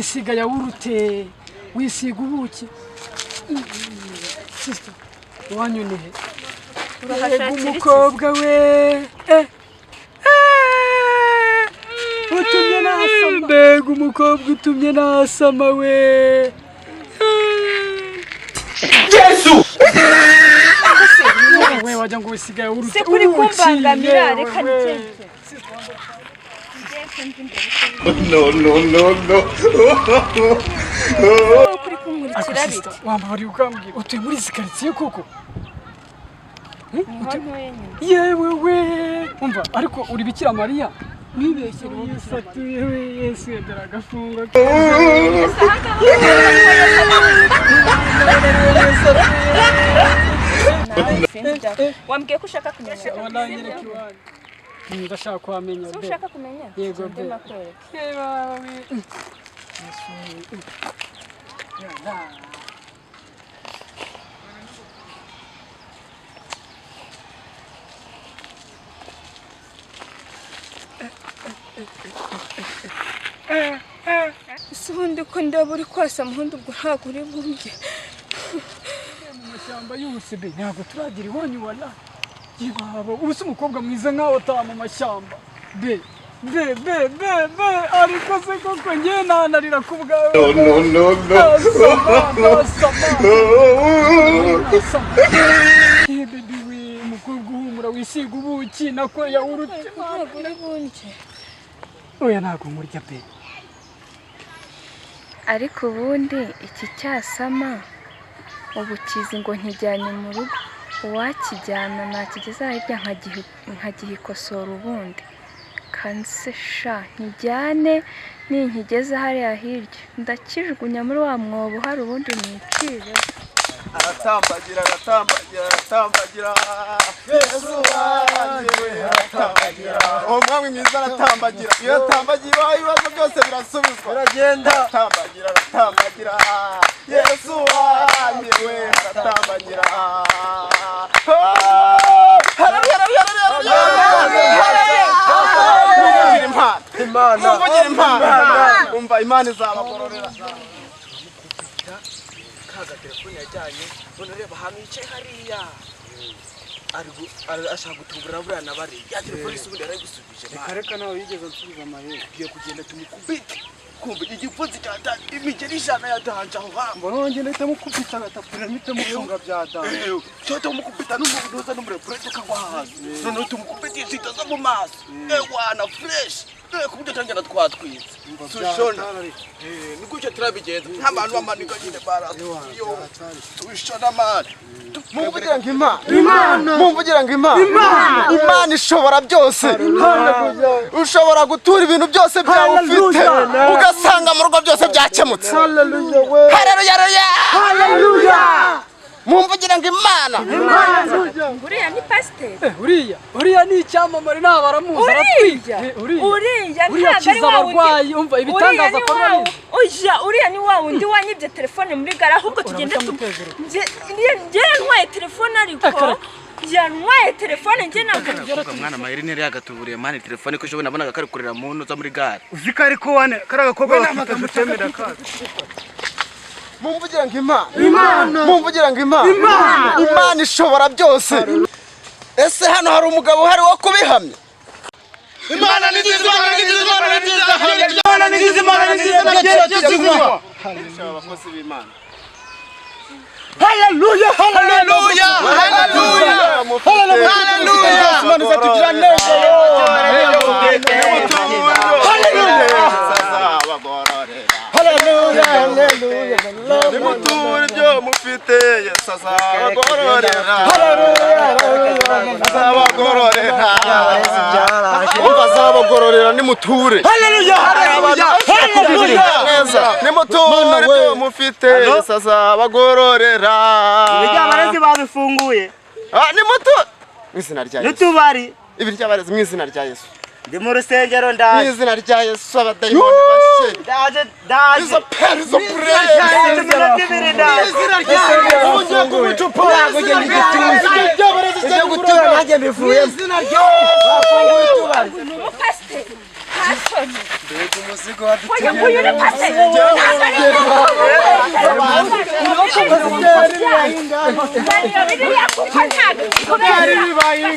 wisiga yawurute wisiga ubuki sister wanyunihe umukobwa we utumye nasama mbega umukobwa utumye nasama we Yesu we wajya ngo wisiga yawurute se kuri kumbangamira reka niteke no kuri kumurikira biti wambabari ukambwira utuye muri zikaritsiye koko yewe we umva ariko uri Bikira Mariya wibeshye yisatuye we Yesu yadaraga funga wambwiye ko ushaka kumenya wananyereka iwanyu ndashaka kwamenya be ushaka kumenya yego be yeba we ubundi ko ndaba uri kwasa muhundi ubwo ntabwo uri bumve mu mashyamba yose be ntabwo turagira iwanyu wala yibaba ubu se umukobwa mwiza nkaho utaha mu mashyamba be ariko se koko njye nanarira ku bwawe no baby we umukobwa uhumura wisiga ubuki nako yawurute ntabwo uri bunge oya ntabwo murya pe ariko ubundi iki cyasama ubu kizi ngo nkijyanye mu rugo uwakijyana nakigeza hirya nkagihikosora ubundi kanse sha nkijyane ninkigeze hariya hirya ndakijugunya muri wa mwobo hari ubundi nicire aratambagira Yesu wanjye aratambagira umwami mwiza aratambagira iyo atambagiye ibibazo byose birasubizwa biragenda aratambagira Yesu wanjye we aratambagira umva imana izabagororera kaga telefone yajyanye none reba hano yicaye hariya ashaka gutumbura buriya nabari ya telefone isubundi yarayigusubije reka nawe yigeze nsubiza amayeri tugiye kugenda tumukubite kumva igipfunsi cyatanye imigeri ijana yadanje aho hantu mbona ngenda ahita mukubita agatapfura mpite mufunga byadanje cyo tumukubita n'umuntu uza n'umurepurete ukagwa hasi noneho tumukubita ishita zo mu maso ewana fresh ku buryo tangana twatwitse tushona ni gutyo turabigenza nta bantu bamanika nyine barayo tushona mani mumvugira ngo imana ishobora byose ushobora gutura ibintu byose byawe ufite ugasanga mu rugo byose byakemutse haleluya mumvugira ngo imana uriya ni pasiteri uriya ni icyamamare nta baramuzi aratwija uriya akiza abarwayi umva ibitangaza akora uriya ni wa wundi wanyibye telefone muri gara ahubwo tugende ntwaye telefone ariko yanwaye telefone njye ntabwo mwana mayiri nere yagatuburiye mani telefone ko shobona nabonaga kari kurira mu ntuza muri gare uziko ariko wane karaga koga bafite gutemera kaza mumvugira ngo imana ishobora byose ese hano hari umugabo uhari wo kubihamya imana ni nziza abakozi b'imana haleluya imana izatugira neza nimuture ibyo mufite Yesu azabagororera nimuture nimuture ibyo mufite Yesu azabagororera ibiryabarezi babifunguye nimuture mu izina rya Yesu n'utubari ibiryabarezi mu izina rya Yesu ndi mu rusengero ndaje izina rya Yesu abadayimoni bashye ndaje izo pere izo purere izina rya Yesu ugiye kubicupa ugenda igitunzi ibyo gutura nanjye mbivuyemo izina rya Yesu umupasiteri hasoni umuzigo waduteye uyu ni pase biriya kuko ntabwo kubera bibaye